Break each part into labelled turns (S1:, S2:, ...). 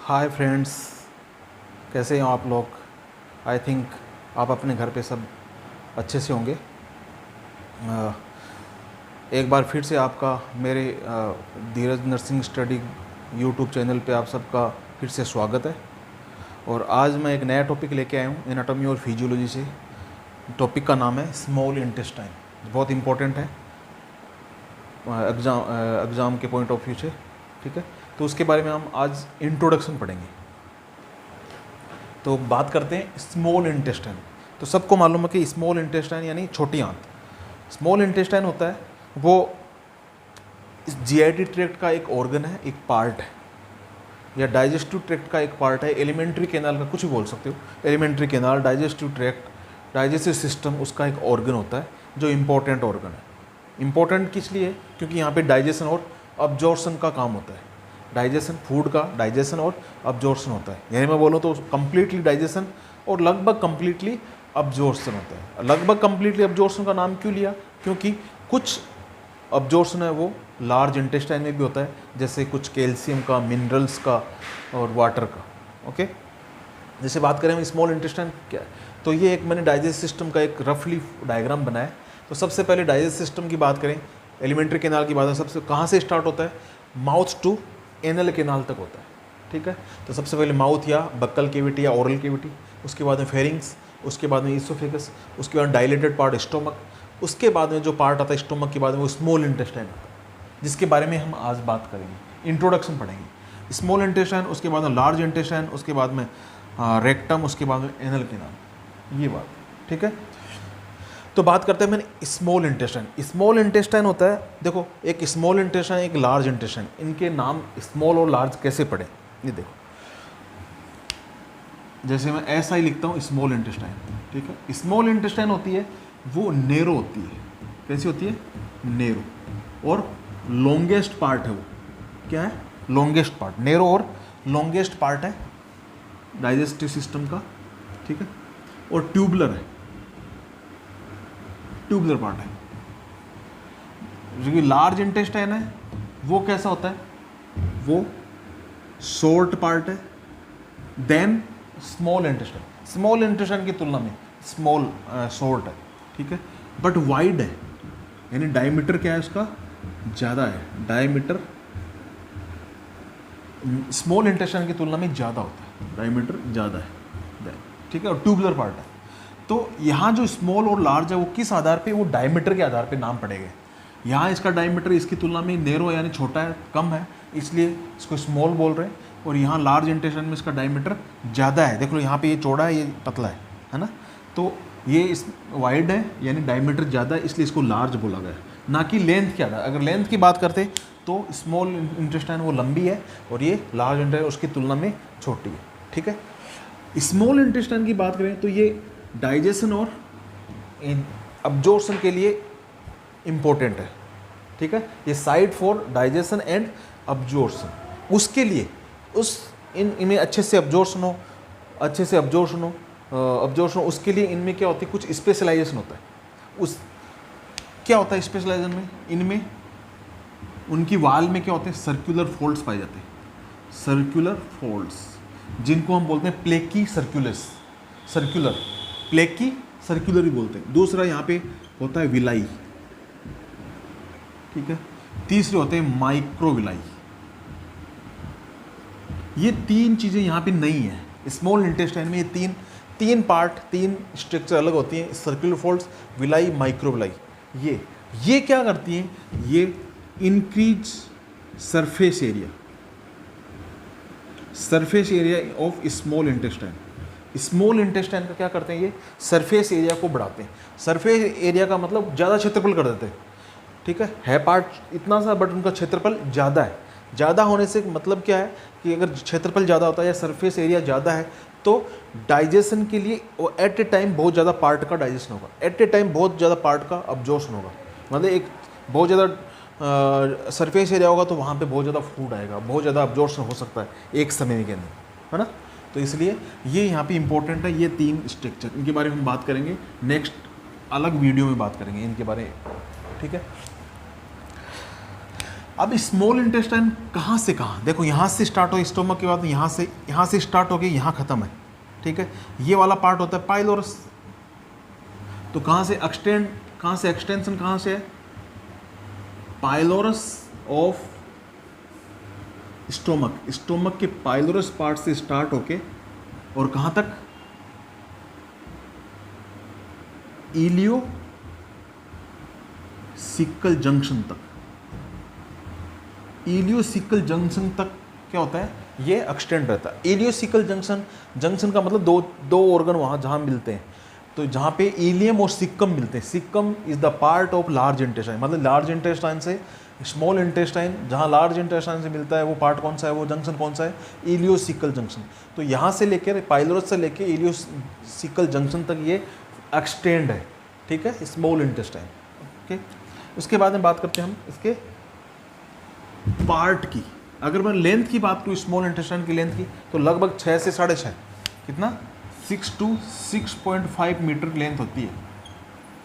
S1: Hi friends, कैसे हैं आप लोग। आई थिंक आप अपने घर पे सब अच्छे से होंगे। एक बार फिर से आपका मेरे धीरज नर्सिंग स्टडी यूट्यूब चैनल पे आप सबका फिर से स्वागत है। और आज मैं एक नया टॉपिक लेके आया हूँ एनाटॉमी और फिजियोलॉजी से। टॉपिक का नाम है स्मॉल इंटेस्टाइन। बहुत इम्पोर्टेंट है एग्ज़ाम के पॉइंट ऑफ व्यू से, ठीक है। तो उसके बारे में हम आज इंट्रोडक्शन पढ़ेंगे। तो बात करते हैं स्मॉल इंटेस्टाइन। तो सबको मालूम है कि स्मॉल इंटेस्टाइन यानी छोटी आंत। स्मॉल इंटेस्टाइन होता है वो इस जीआईटी ट्रैक्ट का एक ऑर्गन है, एक पार्ट है, या डाइजेस्टिव ट्रैक्ट का एक पार्ट है। एलिमेंट्री कैनाल का कुछ भी बोल सकते हो। Alimentary canal, digestive tract, digestive system उसका एक ऑर्गन होता है जो इम्पोर्टेंट ऑर्गन है। इम्पोर्टेंट किस लिए? क्योंकि यहाँ पे डाइजेशन और अब्जॉर्प्शन का काम होता है। डाइजेशन, फूड का डाइजेशन और अब्जॉर्प्शन होता है। यानी मैं बोलूँ तो कंप्लीटली डाइजेशन और लगभग कंप्लीटली अब्जॉर्प्शन होता है। लगभग कंप्लीटली अब्जॉर्प्शन का नाम क्यों लिया? क्योंकि कुछ अब्जॉर्प्शन है वो लार्ज इंटेस्टाइन में भी होता है, जैसे कुछ कैल्शियम का, मिनरल्स का और वाटर का। ओके, जैसे बात करें हम स्मॉल इंटेस्टाइन क्या है, तो ये एक मैंने डाइजेस्ट सिस्टम का एक रफली डायग्राम बनाया है। तो सबसे पहले डाइजेस्ट सिस्टम की बात करें, एलिमेंट्री कैनाल की बात करें, सबसे कहाँ से स्टार्ट होता है? माउथ टू एनल कैनाल तक होता है, ठीक है। तो सबसे पहले माउथ या बक्कल कैविटी या ओरल कैविटी, उसके बाद में फेरिंग्स, उसके बाद में ईसोफेगस, उसके बाद डायलेटेड पार्ट स्टोमक, उसके बाद में जो पार्ट आता है स्टोमक के बाद में वो स्मॉल इंटेस्टाइन आता है, जिसके बारे में हम आज बात करेंगे। इंट्रोडक्शन पढ़ेंगे। स्मॉल इंटेस्टाइन, उसके बाद में लार्ज इंटेस्टाइन, उसके बाद में रेक्टम, उसके बाद में एनल कैनाल, ये बात, ठीक है। तो बात करते हैं मैंने स्मॉल इंटेस्टाइन। स्मॉल इंटेस्टाइन होता है, देखो, एक स्मॉल इंटेस्टाइन, एक लार्ज इंटेस्टाइन, इनके नाम स्मॉल और लार्ज कैसे पढ़े ये देखो। जैसे मैं ऐसा ही लिखता हूँ स्मॉल इंटेस्टाइन, ठीक है। स्मॉल इंटेस्टाइन होती है वो नेरो होती है। कैसी होती है? नेरो। और लॉन्गेस्ट पार्ट है वो, क्या है? Longest part. नेरो और लॉन्गेस्ट पार्ट है डाइजेस्टिव सिस्टम का, ठीक है। और ट्यूबुलर है, ट्यूबुलर पार्ट है। जो कि लार्ज इंटेस्टाइन है वो कैसा होता है? वो शॉर्ट पार्ट है। Then small intestine, small intestine की तुलना में स्मॉल शॉर्ट है, ठीक है, बट वाइड है। यानी डायमीटर क्या है उसका? ज़्यादा है। डायमीटर स्मॉल इंटेस्टाइन की तुलना में ज़्यादा होता है, डायमीटर ज़्यादा है, ठीक है। और ट्यूबुलर पार्ट है। तो यहाँ जो स्मॉल और लार्ज है वो किस आधार पे? वो डायमीटर के आधार पे नाम पड़ेगा। यहाँ इसका डायमीटर इसकी तुलना में नेरो यानी छोटा है, कम है, इसलिए इसको स्मॉल बोल रहे हैं। और यहाँ लार्ज इंटेस्टाइन में इसका डायमीटर ज़्यादा है। देख लो, यहाँ पे ये चौड़ा है, ये पतला है ना। तो ये इस वाइड है यानी डायमीटर ज़्यादा है, इसलिए इसको लार्ज बोला गया है, ना कि लेंथ के आधार। अगर लेंथ की बात करते तो स्मॉल इंटेस्टाइन वो लंबी है और ये लार्ज इंटेस्टाइन उसकी तुलना में छोटी है, ठीक है। स्मॉल इंटेस्टाइन की बात करें तो ये डाइजेशन और अब्जॉर्प्शन के लिए इम्पोर्टेंट है, ठीक है। ये site for digestion and absorption, उसके लिए इनमें अच्छे से अब्जॉर्प्शन हो, उसके लिए इनमें क्या होती है? कुछ स्पेशलाइजेशन होता है। क्या होता है स्पेशलाइजेशन में? इनमें उनकी वाल में क्या होते हैं? सर्कुलर फोल्ड्स पाए जाते हैं। सर्कुलर फोल्ड्स, जिनको हम बोलते हैं प्लेकी सर्कुलस, सर्कुलर, प्लेकी सर्कुलर ही बोलते हैं। दूसरा यहाँ पे होता है विलाई, ठीक है। तीसरे होते हैं माइक्रोविलाई। ये तीन चीज़ें यहाँ पे नहीं है स्मॉल इंटेस्टाइन में। ये तीन पार्ट, तीन स्ट्रक्चर अलग होती हैं, सर्कुलर फोल्ड्स, विलाई, माइक्रोविलाई। ये क्या करती हैं? ये increase surface area of small intestine. Small intestine का क्या करते हैं? ये सरफेस एरिया को बढ़ाते हैं। सरफेस एरिया का मतलब ज़्यादा क्षेत्रफल कर देते हैं, ठीक है पार्ट इतना सा, बट उनका क्षेत्रफल ज़्यादा है। ज़्यादा होने से मतलब क्या है कि अगर क्षेत्रफल ज़्यादा होता है या सरफेस एरिया ज़्यादा है तो डाइजेशन के लिए वो एट ए टाइम बहुत ज़्यादा पार्ट का डाइजेशन होगा, एट ए टाइम बहुत ज़्यादा पार्ट का अब्जॉर्प्शन होगा। मतलब एक बहुत ज़्यादा सरफेस एरिया होगा तो वहाँ पे बहुत ज़्यादा फूड आएगा, बहुत ज़्यादा अब्जॉर्प्शन हो सकता है एक समय के अंदर, है ना। तो इसलिए ये यहाँ पे इंपॉर्टेंट है। ये तीन स्ट्रक्चर, इनके बारे में हम बात करेंगे नेक्स्ट अलग वीडियो में, बात करेंगे इनके बारे में, ठीक है। अब स्मॉल इंटेस्टाइन कहाँ से कहाँ, देखो यहाँ से स्टार्ट हो स्टोमक के बाद यहाँ से स्टार्ट हो गई, यहाँ ख़त्म है, ठीक है। ये वाला पार्ट होता है पाइलोरस। तो कहाँ से एक्सटेंशन कहाँ से है, पाइलोरस ऑफ स्टोमक के पाइलोरस पार्ट से स्टार्ट होके और कहाँ तक, इलियोसिकल जंक्शन तक। इलियोसिकल जंक्शन तक क्या होता है, ये एक्सटेंड रहता है। इलियोसिकल जंक्शन का मतलब दो ऑर्गन वहाँ जहाँ मिलते हैं, तो जहाँ पे इलियम और सिक्कम मिलते हैं, caecum is the part of large intestine, मतलब लार्ज इंटेस्टाइन से स्मॉल इंटेस्टाइन, जहाँ लार्ज इंटेस्टाइन से मिलता है वो पार्ट कौन सा है, वो जंक्शन कौन सा है, इलियोसिकल जंक्शन। तो यहाँ से लेकर पाइलोरस से लेकर इलियोसिकल जंक्शन तक ये एक्सटेंड है, ठीक है, स्मॉल इंटेस्टाइन। ओके, उसके बाद में बात करते हैं हम इसके पार्ट की। अगर मैं लेंथ की बात करूँ स्मॉल इंटेस्टाइन की लेंथ की, तो लगभग 6 से 6.5, कितना 6 to 6.5 मीटर लेंथ होती है,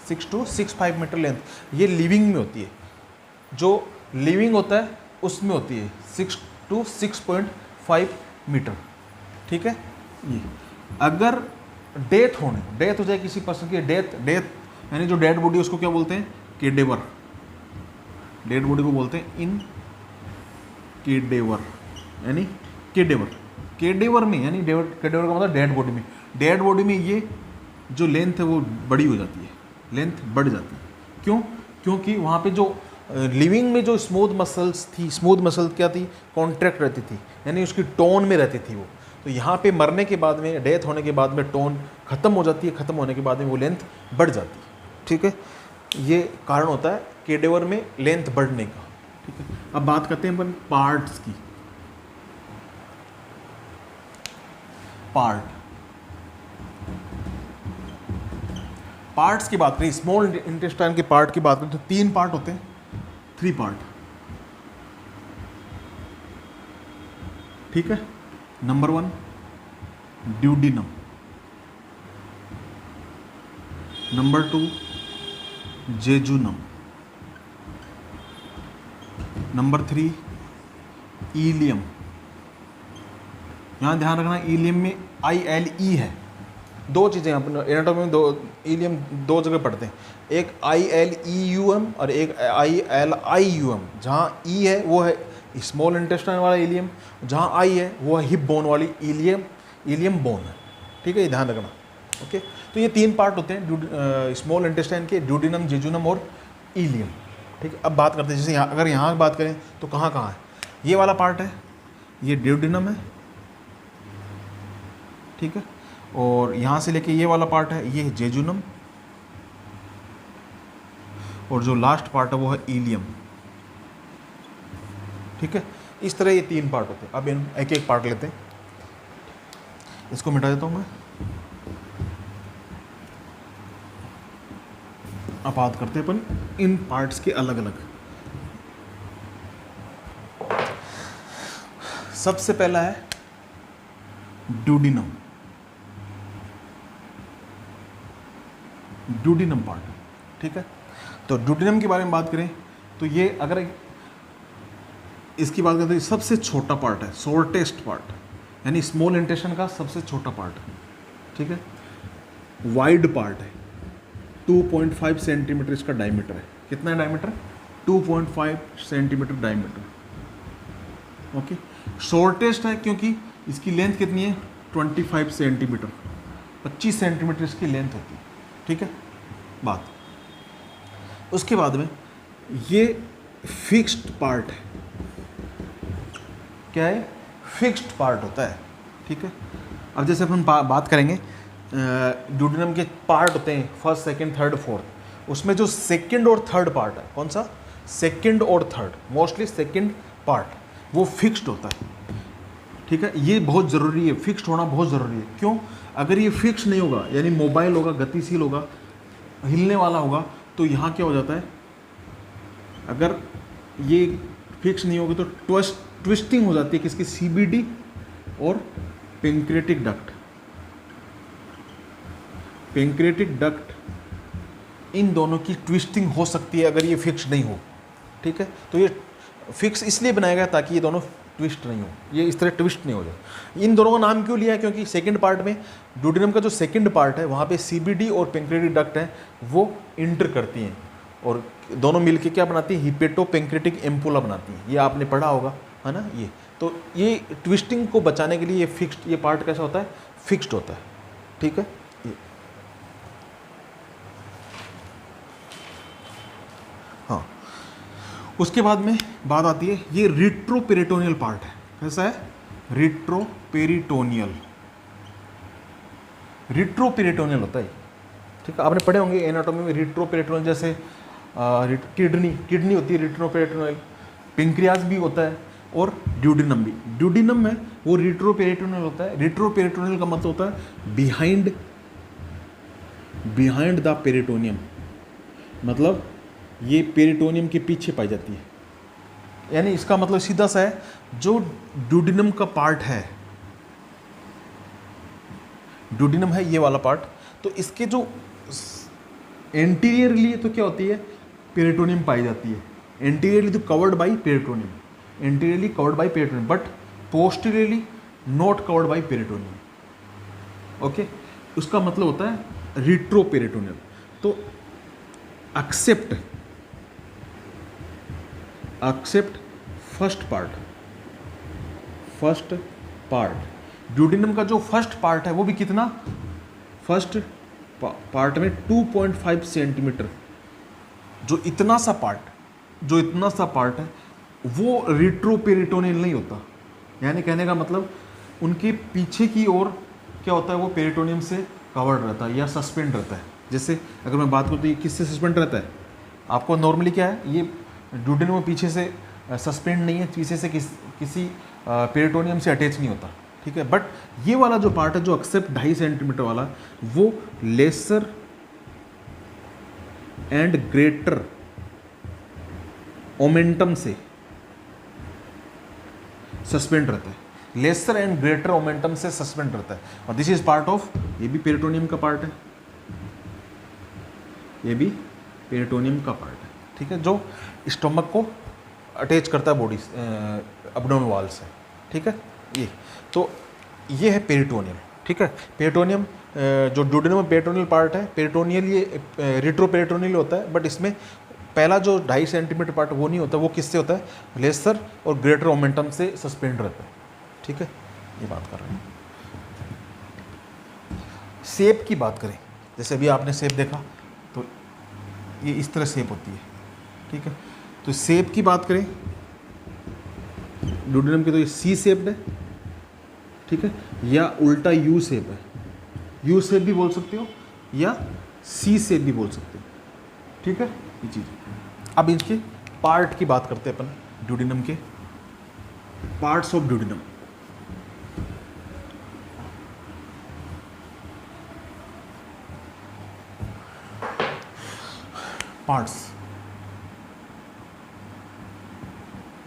S1: 6 to 6.5 मीटर लेंथ। ये लिविंग में होती है, जो लिविंग होता है उसमें होती है 6 to 6.5 मीटर, ठीक है। ये अगर डेथ हो जाए किसी पर्सन की, डेथ यानी जो डेड बॉडी उसको क्या बोलते हैं, केडेवर। डेड बॉडी को बोलते हैं इन केडेवर, यानी केडेवर में, यानी केडेवर का मतलब डेड बॉडी में। डेड बॉडी में ये जो लेंथ है वो बड़ी हो जाती है, लेंथ बढ़ जाती है। क्यों? क्योंकि वहाँ पे जो लिविंग में जो स्मूथ मसल क्या थी, कॉन्ट्रैक्ट रहती थी, यानी उसकी टोन में रहती थी वो। तो यहाँ पे मरने के बाद में, डेथ होने के बाद में टोन ख़त्म हो जाती है, ख़त्म होने के बाद में वो लेंथ बढ़ जाती है, ठीक है। ये कारण होता है केडेवर में लेंथ बढ़ने का, ठीक है। अब बात करते हैं अपन पार्ट्स की। पार्ट्स की बात करें, स्मॉल इंटेस्टाइन के पार्ट की बात करें तो 3 पार्ट होते हैं, 3 पार्ट, ठीक है। Number 1 duodenum, number 2 jejunum, number 3 ileum. यहाँ ध्यान रखना इलियम में ILE है, 2 चीज़ें अपन एनाटॉमी में, इलियम 2 जगह पढ़ते हैं, एक ILEUM और एक ILIUM। जहाँ E है वो है स्मॉल इंटेस्टाइन वाला इलियम, जहाँ I है वो है हिप बोन वाली इलियम बोन है, ठीक है, ये ध्यान रखना। ओके, तो ये 3 पार्ट होते हैं स्मॉल इंटेस्टाइन के, ड्यूडिनम, जेजुनम और इलियम, ठीक है। अब बात करते हैं, जैसे अगर यहाँ बात करें तो कहाँ है, ये वाला पार्ट है, ये ड्यूडिनम है, ठीक है, और यहाँ से लेके ये वाला पार्ट है, ये जेजुनम, और जो लास्ट पार्ट है वो है इलियम, ठीक है। इस तरह ये 3 पार्ट होते हैं। अब इन एक पार्ट लेते हैं, इसको मिटा देता हूँ मैं। अब बात करते हैं अपन इन पार्ट्स के अलग अलग। सबसे पहला है ड्यूडिनम पार्ट, ठीक है। तो ड्यूडिनम के बारे में बात करें तो ये, अगर इसकी बात करें तो ये सबसे छोटा पार्ट है, शॉर्टेस्ट पार्ट, यानी स्मॉल इंटेस्टाइन का सबसे छोटा पार्ट है, ठीक है। वाइड पार्ट है, 2.5 सेंटीमीटर इसका डायमीटर है। कितना है diameter? 2.5 centimetre diameter, okay. Shortest है क्योंकि इसकी लेंथ कितनी है, 25 सेंटीमीटर, 25 सेंटीमीटर इसकी लेंथ होती है, ठीक है बात। उसके बाद में ये फिक्स्ड पार्ट है, क्या है, फिक्स्ड पार्ट होता है, ठीक है। अब जैसे अपन बात करेंगे ड्यूडिनम के पार्ट होते हैं, फर्स्ट, सेकंड, थर्ड, फोर्थ, उसमें जो सेकंड और थर्ड पार्ट है, कौन सा, सेकंड और थर्ड, मोस्टली सेकंड पार्ट वो फिक्स्ड होता है, ठीक है। ये बहुत ज़रूरी है, फिक्स्ड होना बहुत ज़रूरी है। क्यों? अगर ये फिक्स नहीं होगा, यानी मोबाइल होगा, गतिशील होगा, हिलने वाला होगा, तो यहाँ क्या हो जाता है, अगर ये फिक्स नहीं होगा तो ट्विस्टिंग हो जाती है, किसकी, CBD और पेंक्रेटिक डक्ट, इन दोनों की ट्विस्टिंग हो सकती है अगर ये फिक्स नहीं हो, ठीक है। तो ये फिक्स इसलिए बनाया गया ताकि ये दोनों ट्विस्ट नहीं हो, ये इस तरह ट्विस्ट नहीं हो जाए। इन दोनों का नाम क्यों लिया है? क्योंकि सेकंड पार्ट में ड्यूडेनम का जो सेकंड पार्ट है वहाँ पे सीबीडी और पेंक्रेटिक डक्ट है वो इंटर करती हैं और दोनों मिलके क्या बनाती है? हिपेटो पेंक्रेटिक एम्पुला बनाती हैं। ये आपने पढ़ा होगा, है ना। ये तो ये ट्विस्टिंग को बचाने के लिए ये फिक्स्ड, ये पार्ट कैसा होता है? फिक्स्ड होता है, ठीक है। ये हाँ, उसके बाद में बात आती है ये रिट्रोपेरिटोनियल पार्ट है। कैसा है? रिट्रोपेरिटोनियल, रिट्रोपेरिटोनियल होता है, ठीक है। आपने पढ़े होंगे एनाटॉमी में रिट्रोपेरिटोनियल, जैसे किडनी होती है रिट्रोपेरिटोनियल, पेंक्रियाज भी होता है और ड्यूडिनम भी। ड्यूडिनम में वो रिट्रोपेरिटोनियल होता है। रिट्रोपेरिटोनियल का मतलब होता है बिहाइंड द पेरिटोनियम, मतलब ये पेरिटोनियम के पीछे पाई जाती है। यानी इसका मतलब सीधा सा है, जो ड्यूडिनम का पार्ट है, ड्यूडिनम है ये वाला पार्ट, तो इसके जो एंटीरियरली तो क्या होती है? पेरिटोनियम पाई जाती है। एंटीरियरली तो covered by peritoneum, anteriorly covered by peritoneum, but posteriorly not covered by peritoneum. Okay, उसका मतलब होता है रिट्रोपेरिटोनियल। तो एक्सेप्ट फर्स्ट पार्ट ड्यूडिनम का जो फर्स्ट पार्ट है वो भी कितना? फर्स्ट पार्ट में 2.5 सेंटीमीटर, जो इतना सा पार्ट है वो रिट्रोपेरिटोनियल नहीं होता। यानी कहने का मतलब उनके पीछे की ओर क्या होता है? वो पेरिटोनियम से कवर्ड रहता है या सस्पेंड रहता है। जैसे अगर मैं बात करूँ तो ये किससे सस्पेंड रहता है? आपको नॉर्मली क्या है, ये ड्यूडेनम पीछे से सस्पेंड नहीं है, पीछे से किसी पेरिटोनियम से अटैच नहीं होता, ठीक है। बट ये वाला जो पार्ट है जो एक्सेप्ट 2.5 सेंटीमीटर वाला, वो लेसर एंड ग्रेटर ओमेंटम से सस्पेंड रहता है। लेसर एंड ग्रेटर ओमेंटम से सस्पेंड रहता है, और दिस इज पार्ट ऑफ, ये भी पेरिटोनियम का पार्ट है, ये भी पेरिटोनियम का पार्ट है, ठीक है, जो स्टमक को अटैच करता है बॉडी एब्डोमेनल वॉल से, ठीक है। ये है पेरिटोनियम, ठीक है। पेरिटोनियम जो ड्यूडेनम में पेरिटोनियल पार्ट है, पेरिटोनियल ये रिट्रोपेरिटोनियल होता है, बट इसमें पहला जो 2.5 सेंटीमीटर पार्ट वो नहीं होता, वो किससे होता है? लेसर और ग्रेटर ओमेंटम से सस्पेंड रहता है, ठीक है। ये बात कर रहे हैं। शेप की बात करें, जैसे अभी आपने शेप देखा तो ये इस तरह शेप होती है, ठीक है। तो शेप की बात करें ड्यूडेनम की, तो ये सी शेप्ड है, ठीक है, या उल्टा यू शेप है। यू शेप भी बोल सकते हो या सी शेप भी बोल सकते हो, ठीक है, ये चीज़। अब इनके पार्ट की बात करते हैं अपन, ड्यूडेनम के पार्ट्स ऑफ ड्यूडेनम। पार्ट्स,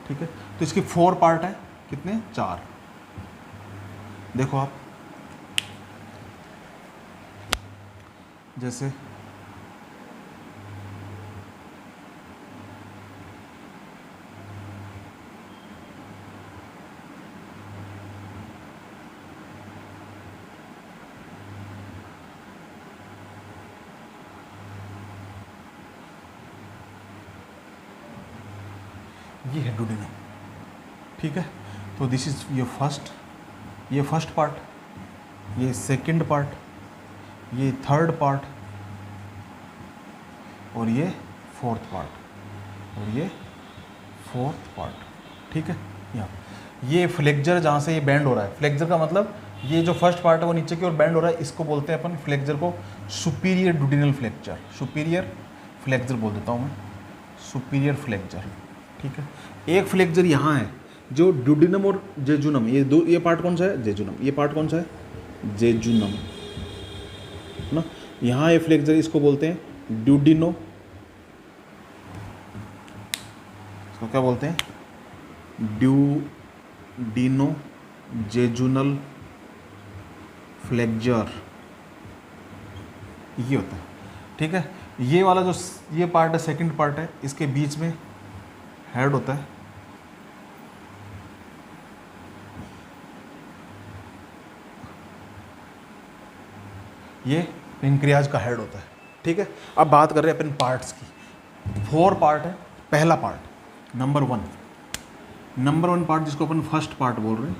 S1: ठीक है। तो इसके 4 पार्ट है, कितने? 4। देखो आप, जैसे ये है ड्यूडेनम, ठीक है। तो दिस इज ये फर्स्ट पार्ट, ये सेकंड पार्ट, ये थर्ड पार्ट, और ये फोर्थ पार्ट, ठीक है। यहाँ ये फ्लेक्जर जहाँ से ये बेंड हो रहा है, फ्लेक्जर का मतलब ये जो फर्स्ट पार्ट है वो नीचे की ओर बेंड हो रहा है, इसको बोलते हैं अपन फ्लेक्जर को superior duodenal flexure, superior flexor बोल देता हूँ मैं, सुपीरियर फ्लेक्चर, ठीक है। एक फ्लेक्चर यहाँ है जो ड्यूडेनम और जेजुनम, ये पार्ट कौन सा है? जेजुनम। ये पार्ट कौन सा है? जेजुनम ना। यहाँ ये फ्लेक्चर, इसको बोलते हैं ड्यूडिनो, इसको क्या बोलते हैं? ड्यूडिनो जेजुनल फ्लेक्चर, ये होता है, ठीक है। ये वाला जो ये पार्ट है, सेकंड पार्ट है, इसके बीच में हेड होता है, ये पेंक्रियाज का हेड होता है, ठीक है। अब बात कर रहे हैं अपन पार्ट्स की। 4 पार्ट है। पहला पार्ट नंबर 1 पार्ट जिसको अपन फर्स्ट पार्ट बोल रहे हैं,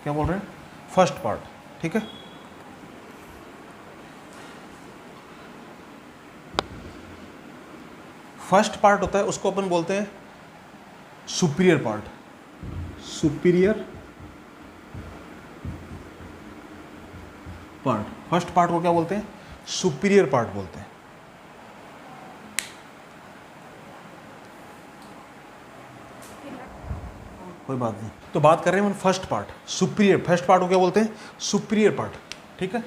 S1: क्या बोल रहे हैं, फर्स्ट पार्ट, ठीक है। फर्स्ट पार्ट होता है उसको अपन बोलते हैं superior part. Superior part, first part को क्या बोलते हैं, सुपीरियर पार्ट बोलते हैं। कोई बात नहीं, तो बात कर रहे हैं हम first part, superior. First part को क्या बोलते हैं, सुपीरियर पार्ट, ठीक है।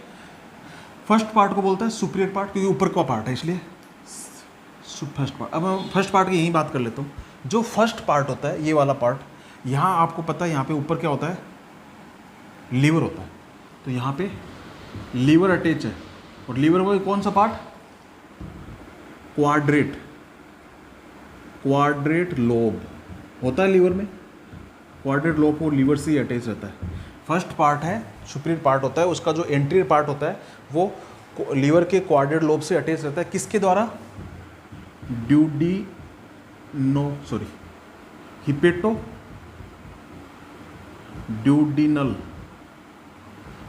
S1: फर्स्ट पार्ट को बोलते हैं सुपीरियर पार्ट क्योंकि ऊपर का पार्ट है, इसलिए फर्स्ट पार्ट। अब मैं फर्स्ट पार्ट की यही बात कर लेता हूँ। जो फर्स्ट पार्ट होता है, ये वाला पार्ट, यहाँ आपको पता है यहाँ पे ऊपर क्या होता है, लीवर होता है। तो यहाँ पे लीवर अटैच है, और लीवर का कौन सा पार्ट, क्वाड्रेट लोब होता है लीवर में। क्वाड्रेट लोब को लीवर से ही अटैच रहता है। फर्स्ट पार्ट है, सुपीरियर पार्ट होता है, उसका जो एंटीरियर पार्ट होता है वो लीवर के क्वाड्रेट लोब से अटैच रहता है। किसके द्वारा, हिपेटोड्यूडिनल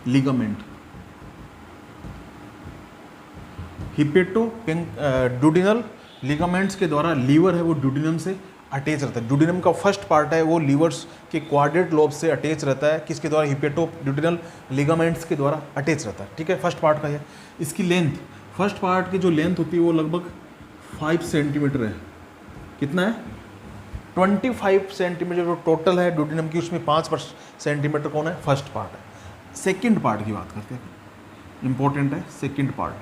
S1: लिगामेंट। हिपेटोड्यूडिनल लिगामेंट्स के द्वारा लीवर है वो ड्यूडिनम से अटैच रहता है। ड्यूडिनम का फर्स्ट पार्ट है वो लीवर्स के क्वाड्रेट लोब से अटैच रहता है। किसके द्वारा, हिपेटोड्यूडिनल लिगामेंट्स के द्वारा अटैच रहता है, ठीक है। फर्स्ट पार्ट का है। इसकी लेंथ, फर्स्ट पार्ट की जो लेंथ होती है वो लगभग 5 सेंटीमीटर है। कितना है, 25 सेंटीमीटर जो टोटल है ड्यूडिनम की, उसमें 5 सेंटीमीटर कौन है, फर्स्ट पार्ट है। सेकंड पार्ट की बात करते हैं, इंपॉर्टेंट है सेकंड पार्ट,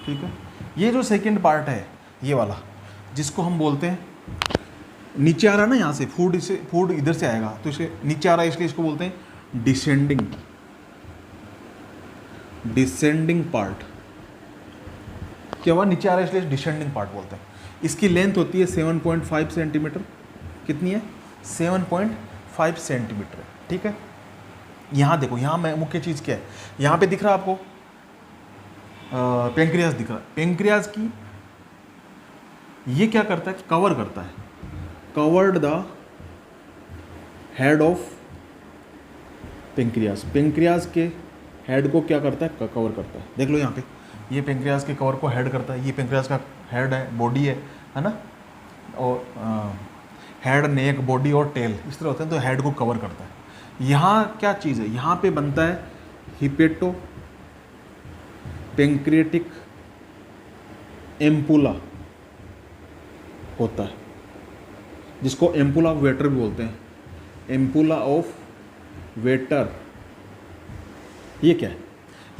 S1: ठीक है। ये जो सेकंड पार्ट है ये वाला, जिसको हम बोलते हैं, नीचे आ रहा है ना, यहाँ से फूड इधर से आएगा तो इसे नीचे आ रहा है, इसलिए इसको बोलते हैं डिसेंडिंग पार्ट। क्या हुआ, नीचे आ रहा है इसलिए डिसेंडिंग पार्ट बोलते हैं। इसकी लेंथ होती है 7.5 सेंटीमीटर। कितनी है, 7.5 सेंटीमीटर, ठीक है। यहाँ देखो, यहाँ मैं मुख्य चीज़ क्या है, यहाँ पे दिख रहा है आपको पेंक्रियाज दिख रहा है। पेंक्रियाज की ये क्या करता है, कवर करता है, covered the head of pancreas. Pancreas के हेड को क्या करता है, कवर करता है। देख लो यहाँ पे, ये पेंक्रियाज के कवर को हेड करता है। ये पेंक्रियाज का हेड है, बॉडी है ना, और हेड, नेक, बॉडी और टेल इस तरह होते हैं, तो हेड को कवर करता है। यहाँ क्या चीज़ है, यहाँ पे बनता है हिपेटो पेंक्रियाटिक एम्पुला होता है, जिसको एम्पुला ऑफ वेटर भी बोलते हैं। एम्पुला ऑफ वेटर, ये क्या है,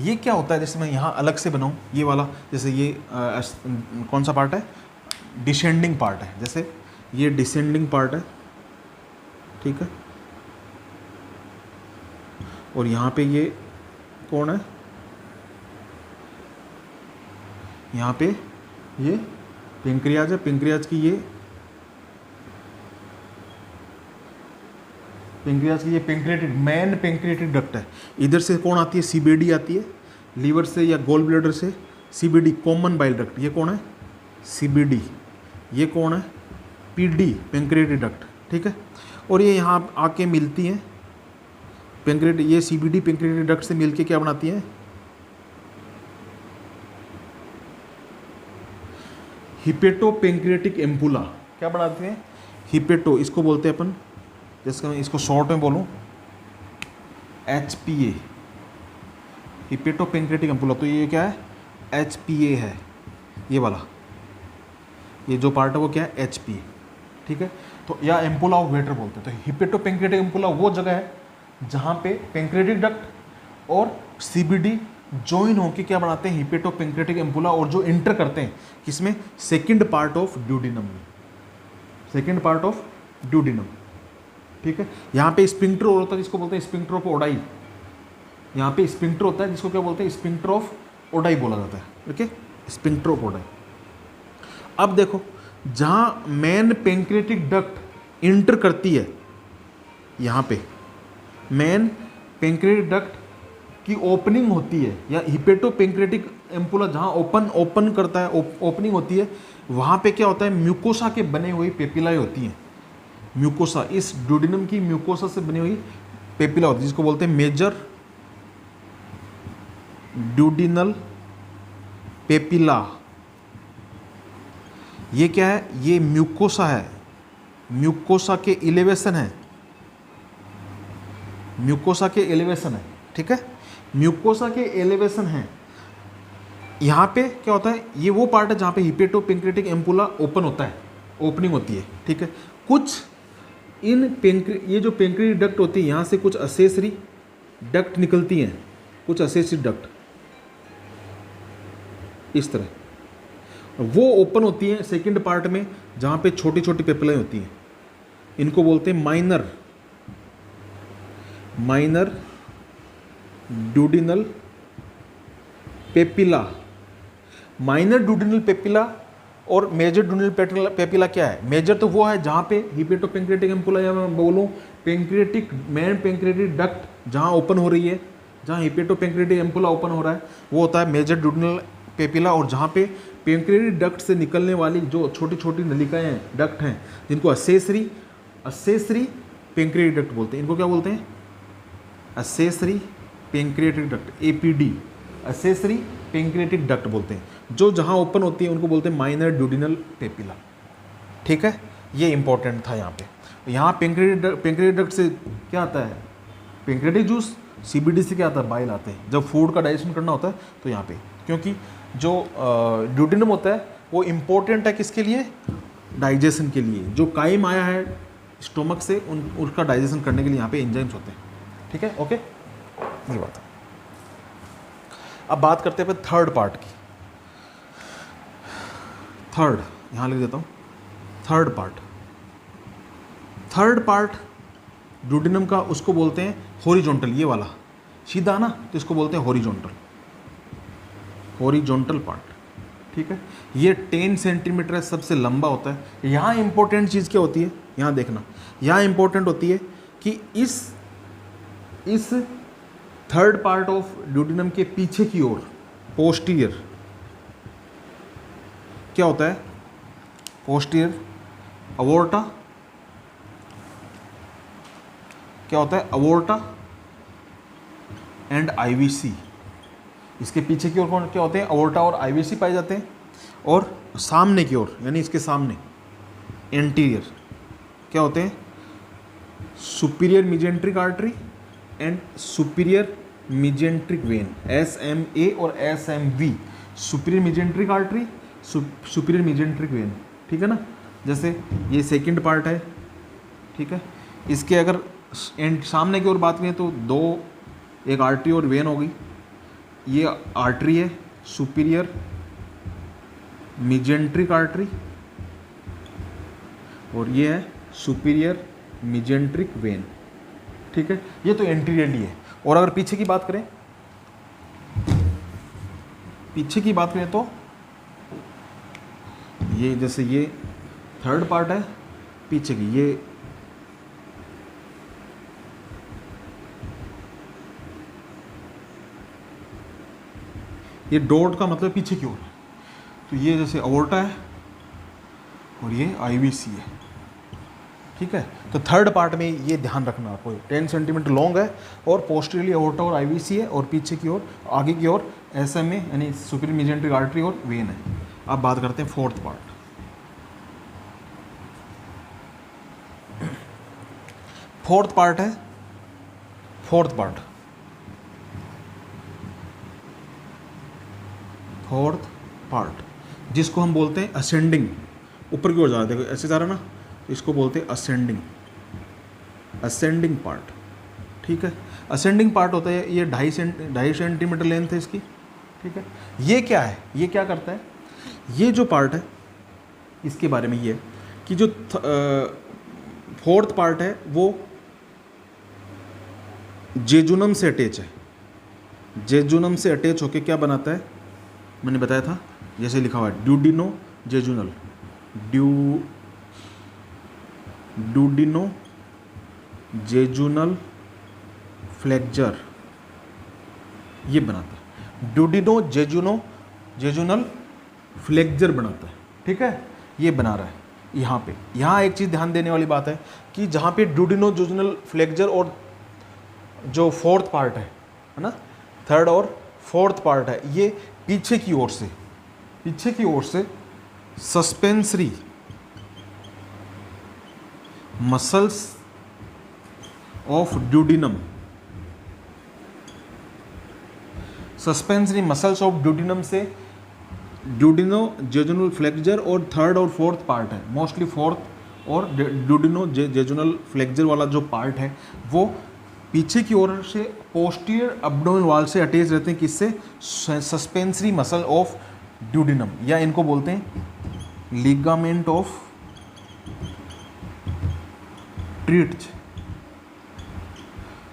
S1: ये क्या होता है, जैसे मैं यहाँ अलग से बनाऊँ, ये वाला, जैसे ये कौन सा पार्ट है, डिसेंडिंग पार्ट है, जैसे ये डिसेंडिंग पार्ट है, ठीक है। और यहाँ पे ये कौन है, यहाँ पे ये पेंक्रियाज है। पेंक्रियाज की ये पेंक्रियाटिक मेन पेंक्रियाटिक डक्ट है। इधर से कौन आती है, सीबीडी आती है, लीवर से या गोल ब्लैडर से। सीबीडी कॉमन बाइल डक्ट, ये कौन है, सीबीडी। ये कौन है, पीडी पेंक्रियाटिक डक्ट, ठीक है। और ये यहाँ आके मिलती हैं पेंक्रियाटिक, ये सीबीडी पेंक्रियाटिक डक्ट से मिलके क्या बनाती है, हिपेटो पेंक्रियाटिक एम्पुला। क्या बनाते हैं, हिपेटो, इसको बोलते हैं अपन, जैसे मैं इसको शॉर्ट में बोलूँ HPA, हिपेटो पेंक्रियाटिक एम्पुला। तो ये क्या है, HPA है, ये वाला, ये जो पार्ट है वो क्या है, HPA, ठीक है। तो या एम्पुला ऑफ वेटर बोलते हैं। तो हिपेटो पेंक्रियाटिक एम्पुला वो जगह है जहाँ पे पेंक्रियाटिक डक्ट और CBD जॉइन होकर क्या बनाते हैं, हिपेटो पेंक्रियाटिक एम्पुला, और जो इंटर करते हैं किसमें, सेकंड पार्ट ऑफ ड्यूडिनम में, सेकंड पार्ट ऑफ ड्यूडिनम, ठीक है। यहाँ पे स्पिंक्टर होता है जिसको बोलते हैं स्पिंक्टर ऑफ ओडाई। यहाँ पे स्पिंक्टर होता है जिसको क्या बोलते हैं, स्पिंक्टर ऑफ ओडाई बोला जाता है, ओके, स्पिंक्टर ऑफ ओडाई। अब देखो, जहाँ मेन पेंक्रियाटिक डक्ट इंटर करती है, यहाँ पे मेन पेंक्रियाटिक डक्ट की ओपनिंग होती है, या हिपेटो पेंक्रियाटिक एम्पुला जहाँ ओपन करता है, ओपनिंग होती है, वहाँ पे क्या होता है, म्यूकोसा के बने हुई पेपिलाएं होती हैं। म्यूकोसा, इस ड्यूडिनम की म्यूकोसा से बनी हुई पेपिला होती है, जिसको बोलते हैं मेजर ड्यूडिनल पेपिला। ये क्या है, ये म्यूकोसा है, म्यूकोसा के एलिवेशन है, म्यूकोसा के एलिवेशन है, ठीक है, म्यूकोसा के एलिवेशन है। यहाँ पे क्या होता है, ये वो पार्ट है जहाँ पे हिपेटो पेंक्रियाटिक एम्पुला ओपन होता है, ओपनिंग होती है, ठीक है। कुछ ये जो पेंक्रियाटिक डक्ट होती है, यहाँ से कुछ असेसरी डक्ट निकलती हैं, कुछ असेसरी डक्ट इस तरह, वो ओपन होती हैं सेकंड पार्ट में, जहाँ पे छोटी छोटी पेपिलाएं होती हैं। इनको बोलते हैं minor duodenal papilla. Minor duodenal papilla और मेजर ड्यूडिनल पेपिला क्या है? मेजर तो वो है जहाँ पे हिपेटो पेंक्रियाटिक एम्पुला, या मैं बोलूँ पेंक्रियाटिक मेन पेंक्रियाटिक डक्ट जहाँ ओपन हो रही है, जहाँ हिपेटो पेंक्रियाटिक एम्पुला ओपन हो रहा है, वो होता है मेजर ड्यूडिनल पेपिला। और जहाँ पे पेंक्रियाटिक डक्ट से निकलने वाली जो छोटी छोटी नलिकाएं हैं, डक्ट हैं, जिनको असेसरी पेंक्रियाटिक डक्ट बोलते हैं। इनको क्या बोलते हैं? Accessory pancreatic duct, APD, accessory pancreatic duct बोलते हैं। जो जहाँ ओपन होती है उनको बोलते हैं माइनर ड्यूडिनल पेपिला, ठीक है। ये इंपॉर्टेंट था यहाँ पे। यहाँ पेंक्रियाटिक डक्ट से क्या आता है? Pancreatic juice. सीबीडी से क्या आता है? बाइल आते हैं। जब फूड का डाइजेशन करना होता है तो यहाँ पे, क्योंकि जो ड्यूडिनम होता है वो इम्पोर्टेंट है किसके लिए? डाइजेशन के लिए। जो काइम आया है स्टोमक से, उसका डाइजेशन करने के लिए यहाँ पे एंजाइम्स होते हैं, ठीक है, ओके, ये बात है। अब बात करते हैं थर्ड पार्ट की। थर्ड यहाँ लिख देता हूँ, थर्ड पार्ट ड्यूडिनम का, उसको बोलते हैं हॉरिजॉन्टल। ये वाला सीधा ना, तो इसको बोलते हैं हॉरिजॉन्टल पार्ट, ठीक है। ये 10 सेंटीमीटर है, सबसे लंबा होता है। यहाँ इंपॉर्टेंट चीज़ क्या होती है, यहाँ देखना, यहाँ इंपॉर्टेंट होती है कि इस थर्ड पार्ट ऑफ ड्यूडिनम के पीछे की ओर, पोस्टीरियर, क्या होता है? पोस्टीरियर अवोर्टा, क्या होता है? अवोर्टा एंड आईवीसी। इसके पीछे की ओर कौन क्या होते हैं? अवोर्टा और आईवीसी पाए जाते हैं। और सामने की ओर, यानी इसके सामने, एंटीरियर, क्या होते हैं? Superior मीजेंट्रिक artery and superior मीजेंट्रिक when, SMA और SMV। Superior मीजेंट्रिक artery, superior मीजेंट्रिक when, ठीक है ना। जैसे ये सेकंड पार्ट है, ठीक है। इसके अगर सामने की ओर बात करें तो दो, एक आर्टरी और वेन होगी। ये आर्टरी है सुपीरियर मीजेंट्रिक आर्टरी, और ये है सुपीरियर मीजेंट्रिक वेन, ठीक है। ये तो एंटीरियरली है। और अगर पीछे की बात करें, तो ये, जैसे ये थर्ड पार्ट है, पीछे की ये डॉट का मतलब पीछे की ओर है। तो ये जैसे अवोर्टा है और ये आईवीसी है, ठीक है। तो थर्ड पार्ट में ये ध्यान रखना आपको, 10 सेंटीमीटर लॉन्ग है और पोस्टीरियरली अवोर्टा और आईवीसी है, और पीछे की ओर, आगे की ओर SMA यानी सुपीरियर मीजेंट्रिक आर्टरी और वेन है। अब बात करते हैं फोर्थ पार्ट। फोर्थ पार्ट जिसको हम बोलते हैं असेंडिंग, ऊपर की ओर जा रहा है, देखो ऐसे जा रहा ना, तो इसको बोलते हैं असेंडिंग पार्ट, ठीक है। असेंडिंग पार्ट होता है, ये 2.5 सेंटीमीटर लेंथ है इसकी, ठीक है। ये क्या है, ये क्या करता है? ये जो पार्ट है, इसके बारे में ये है कि जो फोर्थ पार्ट है वो जेजुनम से अटैच है। जेजुनम से अटैच होके क्या बनाता है? मैंने बताया था, जैसे लिखा हुआ है ड्यूडिनो जेजुनल, ड्यूडिनो जेजुनल फ्लेक्जर ये बनाता है, ड्यूडिनो जेजुनल फ्लेक्जर बनाता है, ठीक है, ये बना रहा है यहाँ पे। यहाँ एक चीज़ ध्यान देने वाली बात है कि जहाँ पे ड्यूडिनो जेजुनल फ्लेक्जर और जो फोर्थ पार्ट है ना, थर्ड और फोर्थ पार्ट है, ये पीछे की ओर से suspensory muscles of duodenum, suspensory muscles of duodenum से ड्यूडिनो जेजुनल फ्लेक्जर और थर्ड और फोर्थ पार्ट है, मोस्टली फोर्थ और ड्यूडिनो जेजुनल फ्लेक्जर वाला जो पार्ट है वो पीछे की ओर से पोस्टीरियर एब्डोमिनल वॉल से अटैच रहते हैं, किससे, सस्पेंसरी मसल ऑफ ड्यूडिनम, या इनको बोलते हैं लिगामेंट ऑफ ट्रीट्ज,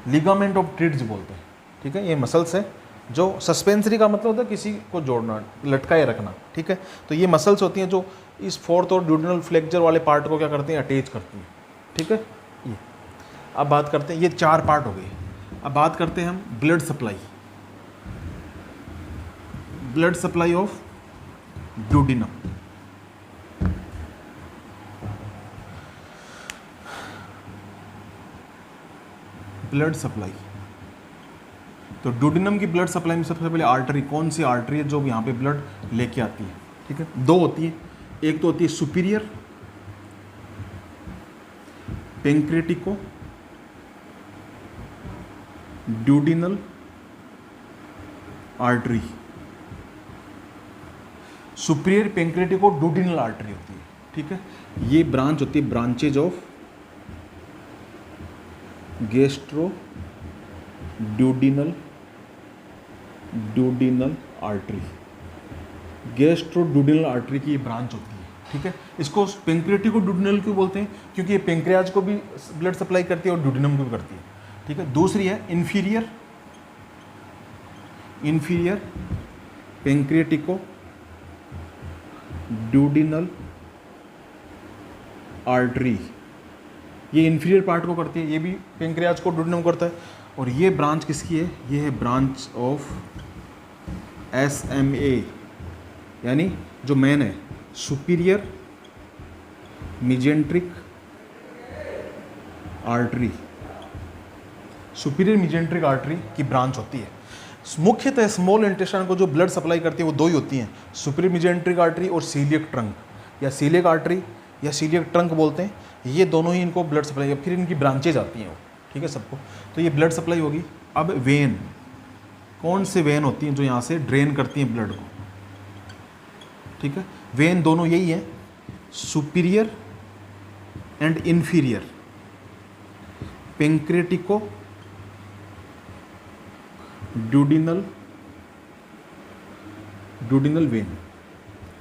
S1: लिगामेंट ऑफ ट्रीट्ज बोलते हैं, ठीक है। ये मसल्स है जो सस्पेंसरी का मतलब होता है किसी को जोड़ना, लटकाए रखना, ठीक है। तो ये मसल्स होती हैं जो इस फोर्थ और ड्यूडिनल फ्लेक्जर वाले पार्ट को क्या करते हैं, अटैच करती हैं, ठीक है। ये अब बात करते हैं, ये 4 पार्ट हो गए। अब बात करते हैं हम blood supply of duodenum. Blood supply, तो ड्यूडिनम की ब्लड सप्लाई में सबसे पहले आर्टरी, कौन सी आर्टरी है जो यहाँ पे ब्लड लेके आती है, ठीक है। 2 होती है, एक तो होती है superior pancreatico duodenal artery, superior pancreatico duodenal artery होती है, ठीक है। ये ब्रांच होती है branches of gastro duodenal artery, gastroduodenal artery की ये ब्रांच होती है, ठीक है। इसको पेंक्रेटिको ड्यूडिनल क्यों बोलते हैं, क्योंकि ये पेंक्रियाज को भी ब्लड सप्लाई करती है और ड्यूडिनम को भी करती है, ठीक है। दूसरी है इन्फीरियर पेंक्रेटिको ड्यूडिनल आर्टरी, ये इन्फीरियर पार्ट को करती है, ये भी पेंक्रियाज को ड्यूडिनम करता है। और ये ब्रांच किसकी है, ये है ब्रांच ऑफ SMA, यानी जो मेन है superior mesenteric artery, superior mesenteric artery की ब्रांच होती है। मुख्यतः स्मॉल इंटेस्टाइन को जो ब्लड सप्लाई करती है वो 2 ही होती हैं, सुपीरियर मिजेंट्रिक आर्टरी और सीलियक ट्रंक, या सीलियक आर्टरी या सीलियक ट्रंक बोलते हैं, ये दोनों ही इनको ब्लड सप्लाई, फिर इनकी ब्रांचेज आती हैं वो, ठीक है सबको। तो ये ब्लड सप्लाई होगी। अब वेन, कौन से वेन होती हैं जो यहाँ से ड्रेन करती हैं ब्लड को, ठीक है। वेन दोनों यही है, superior and inferior pancreatico duodenal vein,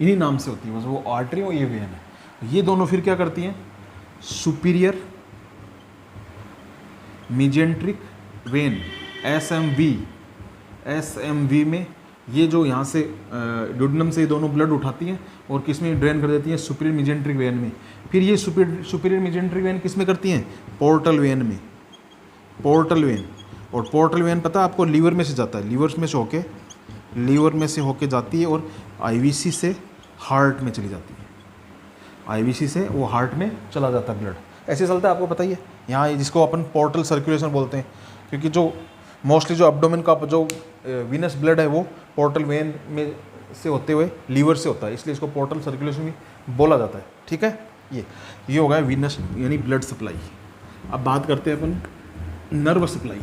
S1: इन्हीं नाम से होती है, बस वो आर्टरी और ये वेन है। ये दोनों फिर क्या करती हैं, सुपीरियर मिजेंट्रिक वेन SMV में ये जो यहाँ से ड्यूडिनम से ये दोनों ब्लड उठाती हैं और किस में ड्रेन कर देती हैं, सुपीरियर मिजेंट्रिक वेन में। फिर ये सुपीरियर मिजेंट्रिक वेन किस में करती हैं, पोर्टल वेन में, पोर्टल वेन। और पोर्टल वेन पता है आपको लीवर में से जाता है, लीवर में से होके जाती है और IVC से हार्ट में चली जाती है, IVC से वो हार्ट में चला जाता है ब्लड, ऐसे चलता है, आपको पता ही है। यहाँ जिसको अपन पोर्टल सर्कुलेशन बोलते हैं, क्योंकि जो मोस्टली जो एब्डोमेन का जो वीनस ब्लड है वो पोर्टल वेन में से होते हुए लीवर से होता है, इसलिए इसको पोर्टल सर्कुलेशन भी बोला जाता है, ठीक है। ये हो गया वीनस यानी ब्लड सप्लाई। अब बात करते हैं अपन नर्व सप्लाई।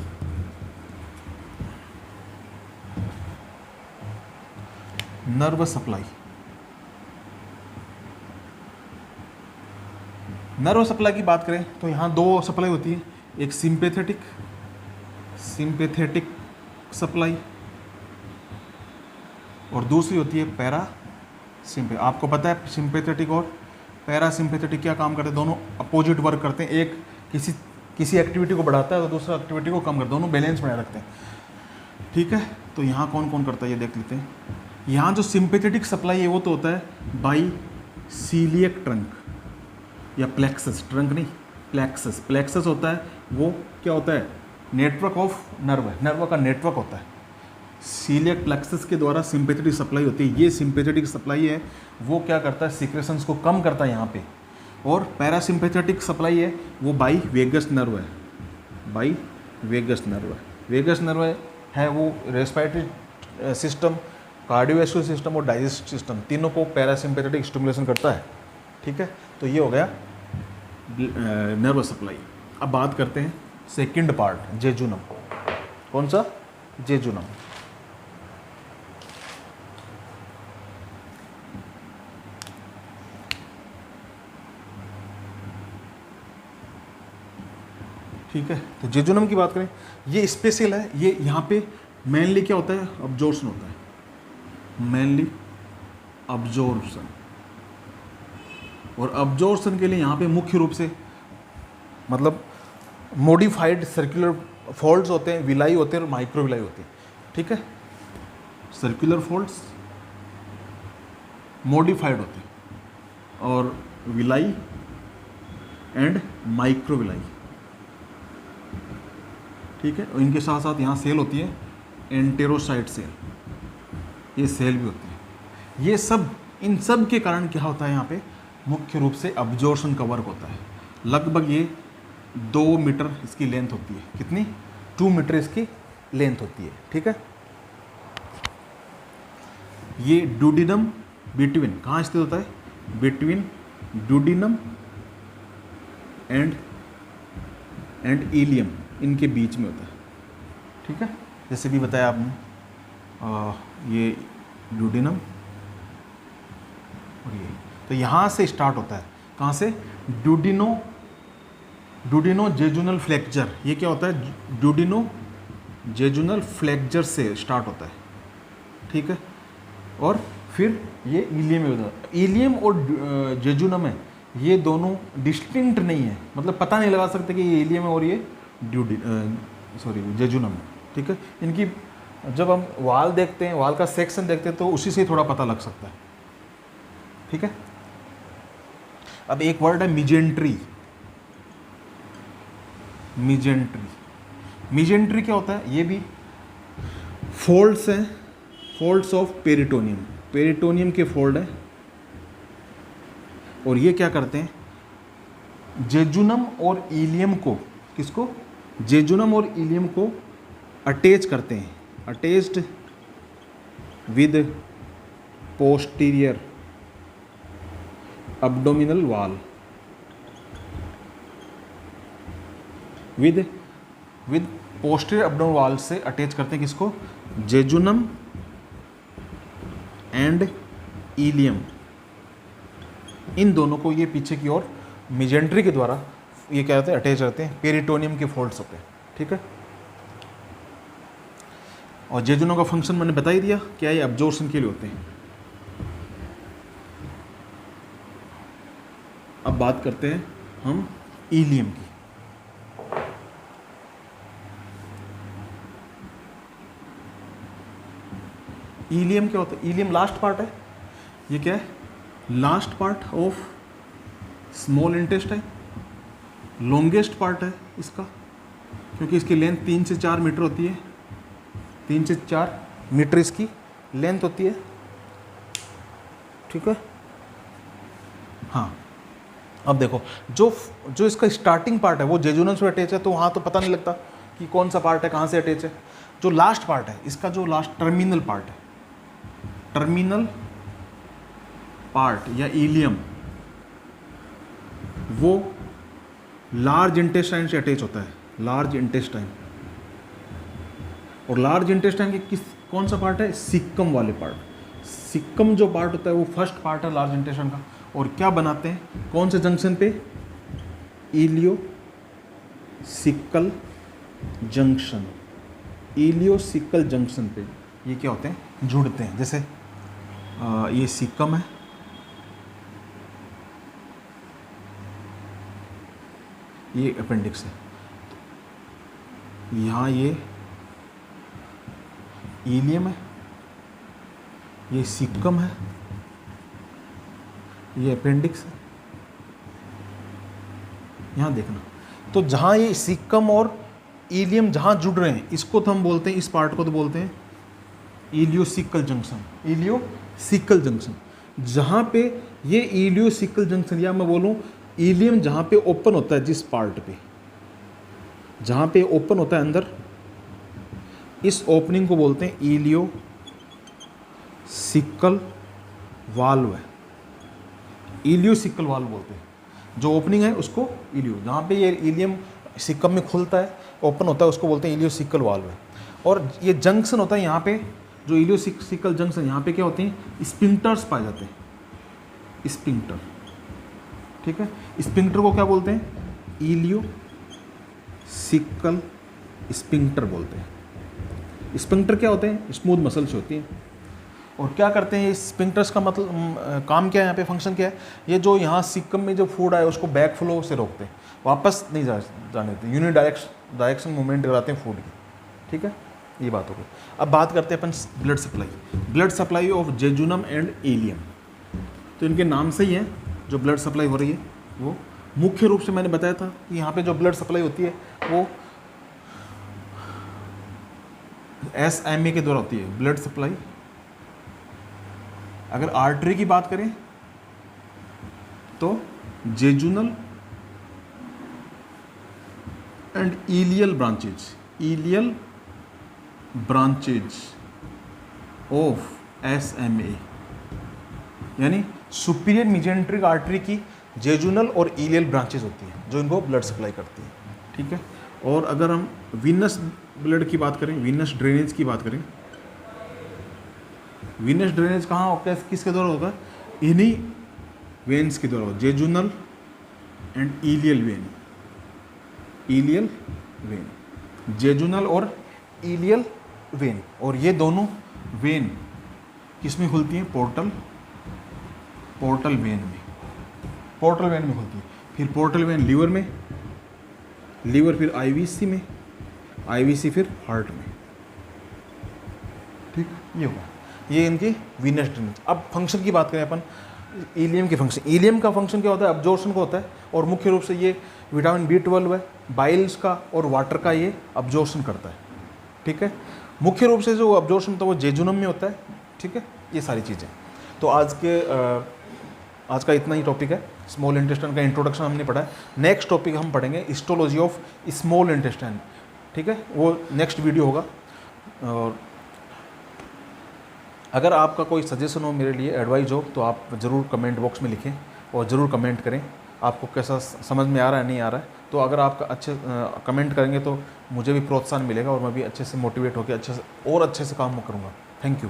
S1: नर्व सप्लाई की बात करें तो यहाँ 2 सप्लाई होती है, एक सिंपैथेटिक सप्लाई और दूसरी होती है पैरासिम्पैथेटिक। आपको पता है सिंपैथेटिक और पैरासिम्पैथेटिक क्या काम करते हैं, दोनों अपोजिट वर्क करते हैं, एक किसी एक्टिविटी को बढ़ाता है तो दूसरा एक्टिविटी को कम करता है, दोनों बैलेंस बनाए रखते हैं, ठीक है। तो यहाँ कौन कौन करता है ये देख लेते हैं। यहाँ जो सिंपैथेटिक सप्लाई है वो तो होता है बाई सीलियक ट्रंक या प्लेक्सस, ट्रंक नहीं प्लेक्सस होता है, वो क्या होता है, नेटवर्क ऑफ नर्व है, नर्व का नेटवर्क होता है। सीलियक प्लेक्सस के द्वारा सिंपैथेटिक सप्लाई होती है। ये सिंपैथेटिक सप्लाई है वो क्या करता है, सीक्रेशंस को कम करता है यहाँ पे। और पैरासिम्पैथेटिक सप्लाई है वो बाई वेगस नर्व है, बाई वेगस नर्व है। वेगस नर्व है वो रेस्पिरेटरी सिस्टम, कार्डियोवैस्कुलर सिस्टम और डाइजेस्टिव सिस्टम तीनों को पैरासिम्पैथेटिक स्टिमुलेशन करता है। ठीक है, तो ये हो गया नर्व सप्लाई। अब बात करते हैं सेकंड पार्ट, जेजुनम। कौन सा? जेजुनम। ठीक है, तो जेजुनम की बात करें, ये स्पेशल है। ये यहाँ पे मेनली क्या होता है, अब्जॉर्प्शन होता है, मेनली अब्जॉर्प्शन। और अब्जॉर्प्शन के लिए यहाँ पे मुख्य रूप से मतलब मॉडिफाइड सर्कुलर फोल्ड्स होते हैं, विलाई होते हैं और माइक्रो विलाई होती है। ठीक है, सर्कुलर फोल्ड्स मॉडिफाइड होते हैं और विलाई एंड माइक्रो विलाई। ठीक है, और इनके साथ साथ यहाँ सेल होती है एंटेरोसाइट सेल, ये सेल भी होती है। ये सब, इन सब के कारण क्या होता है, यहाँ पे मुख्य रूप से अब्जॉर्प्शन का वर्क होता है। लगभग ये 2 मीटर इसकी लेंथ होती है। कितनी? 2 मीटर इसकी लेंथ होती है। ठीक है, ये डुडिनम बिटवीन कहाँ स्थित होता है? बिटवीन डुडिनम एंड इलियम, इनके बीच में होता है। ठीक है, जैसे भी बताया आपने, ये डुडिनम और ये, तो यहाँ से स्टार्ट होता है। कहाँ से? डुडिनो जेजुनल फ्लेक्चर। ये क्या होता है? डुडिनो जेजुनल फ्लेक्चर से स्टार्ट होता है। ठीक है, और फिर ये इलियम में होता है। इलियम और जेजुनम है, ये दोनों डिस्टिंक्ट नहीं है, मतलब पता नहीं लगा सकते कि ये इलियम है और ये जेजुनम है। ठीक है, इनकी जब हम वाल देखते हैं, वाल का सेक्शन देखते हैं, तो उसी से थोड़ा पता लग सकता है। ठीक है, अब एक वर्ड है मिजेंट्री। मिजेंट्री क्या होता है? ये भी फोल्ड्स हैं, फोल्ड्स ऑफ पेरिटोनियम, पेरिटोनियम के फोल्ड है। और ये क्या करते हैं? जेजुनम और इलियम को, किसको? जेजुनम और इलियम को अटैच करते हैं, attached with posterior abdominal wall, with posterior abdominal wall से अटैच करते हैं किसको? जेजुनम एंड इलियम, इन दोनों को ये पीछे की ओर मिजेंट्री के द्वारा ये क्या होते हैं? अटैच रहते हैं, पेरिटोनियम के फोल्ड्स होते हैं। ठीक है, और जेजुनम का फंक्शन मैंने बता ही दिया, क्या ये अब्जॉर्प्शन के लिए होते हैं। अब बात करते हैं हम इलियम की। इलियम क्या होता है? इलियम लास्ट पार्ट है। ये क्या है? Last part of small intestine, longest part है इसका, क्योंकि इसकी लेंथ 3 से 4 मीटर होती है। 3 से 4 मीटर इसकी लेंथ होती है। ठीक है, हाँ। अब देखो, जो इसका स्टार्टिंग पार्ट है वो जेजुनम से अटैच है, तो वहाँ तो पता नहीं लगता कि कौन सा पार्ट है, कहाँ से अटैच है। जो लास्ट पार्ट है इसका, जो लास्ट टर्मिनल पार्ट है, टर्मिनल पार्ट या इलियम, वो लार्ज इंटेस्टाइन से अटैच होता है, लार्ज इंटेस्टाइन। और लार्ज इंटेस्टाइन के कौन सा पार्ट है? सिक्कम वाले पार्ट। सिक्कम जो पार्ट होता है वो फर्स्ट पार्ट है लार्ज इंटेस्टाइन का। और क्या बनाते हैं? कौन से जंक्शन पे? इलियो सिक्कल जंक्शन, इलियो सिक्कल जंक्शन पे ये क्या होते हैं? जुड़ते हैं। जैसे ये सिक्कम है, ये अपेंडिक्स है, यहाँ ये इलियम है, ये सिक्कम है, ये अपेंडिक्स है। यहाँ देखना, तो जहाँ ये सिक्कम और इलियम जहाँ जुड़ रहे हैं इसको तो हम बोलते हैं, इस पार्ट को तो बोलते हैं इलियोसिकल जंक्शन। इलियोसिकल जंक्शन, जहाँ पे ये इलियोसिकल जंक्शन, या मैं बोलूँ इलियम जहाँ पे ओपन होता है, जिस पार्ट पे जहाँ पे ओपन होता है अंदर, इस ओपनिंग को बोलते हैं इलियोसिकल वाल्व है। इलियोसिकल वाल्व बोलते हैं, जो ओपनिंग है उसको इलियो, जहाँ पे ये इलियम सिक्कम में खुलता है, ओपन होता है, उसको बोलते हैं इलियोसिकल वाल्व है। और ये जंक्शन होता है यहाँ पे, जो इलियोसिकल जंक्शन, यहाँ पे क्या होते हैं, स्पिंक्टर्स पाए जाते हैं, स्पिंक्टर। ठीक है, स्पिंक्टर को क्या बोलते हैं, इलियोसिकल स्पिंक्टर बोलते हैं। स्पिंक्टर क्या होते हैं, स्मूथ मसल्स होती हैं। और क्या करते हैं स्पिंक्टर्स का मतलब काम क्या है, यहाँ पे फंक्शन क्या है, ये जो यहाँ सिक्कम में जो फूड आए उसको बैक फ्लो से रोकते हैं, वापस नहीं जाने देते, यूनि डायरेक्शन मूवमेंट कराते हैं फूड की। ठीक है, ये बात हो गई। अब बात करते हैं अपन blood supply of jejunum and ileum. तो इनके नाम से ही है जो ब्लड सप्लाई हो रही है वो मुख्य रूप से मैंने बताया था कि यहाँ पे जो ब्लड सप्लाई होती है वो SMA के द्वारा होती है ब्लड सप्लाई। अगर आर्टरी की बात करें तो jejunal and ileal branches of SMA, यानी सुपीरियर मीजेंट्रिक आर्टरी की जेजुनल और इलियल ब्रांचेज होती हैं जो इनको ब्लड सप्लाई करती है। ठीक है, और अगर हम वीनस ब्लड की बात करें, वीनस ड्रेनेज की बात करें, वीनस ड्रेनेज कहाँ होता है, किसके द्वारा होगा, इन्हीं वेन्स के द्वारा, jejunal and ileal when, jejunal और इलियल वेन। और ये दोनों वेन किस में खुलती हैं, पोर्टल वेन में खुलती है। फिर पोर्टल वेन लीवर में, लीवर फिर IVC में, IVC फिर हार्ट में। ठीक, ये होगा, ये इनकी वीनस ड्रेनेज। अब फंक्शन की बात करें अपन, इलियम के फंक्शन, इलियम का फंक्शन क्या होता है, अब्जॉर्प्शन का होता है, और मुख्य रूप से ये विटामिन B12 है, बाइल्स का और वाटर का ये अब्जॉर्प्शन करता है। ठीक है, मुख्य रूप से जो अब्जॉर्प्शन होता है वो जेजुनम में होता है। ठीक है, ये सारी चीज़ें। तो आज का इतना ही टॉपिक है, स्मॉल इंटेस्टाइन का इंट्रोडक्शन हमने पढ़ा है। नेक्स्ट टॉपिक हम पढ़ेंगे हिस्टोलॉजी ऑफ स्मॉल इंटेस्टाइन। ठीक है, वो नेक्स्ट वीडियो होगा। और अगर आपका कोई सजेशन हो मेरे लिए, एडवाइस हो, तो आप ज़रूर कमेंट बॉक्स में लिखें और ज़रूर कमेंट करें आपको कैसा समझ में आ रहा है, नहीं आ रहा है। तो अगर आप अच्छे कमेंट करेंगे तो मुझे भी प्रोत्साहन मिलेगा और मैं भी अच्छे से मोटिवेट होकर अच्छे से काम करूँगा। Thank you.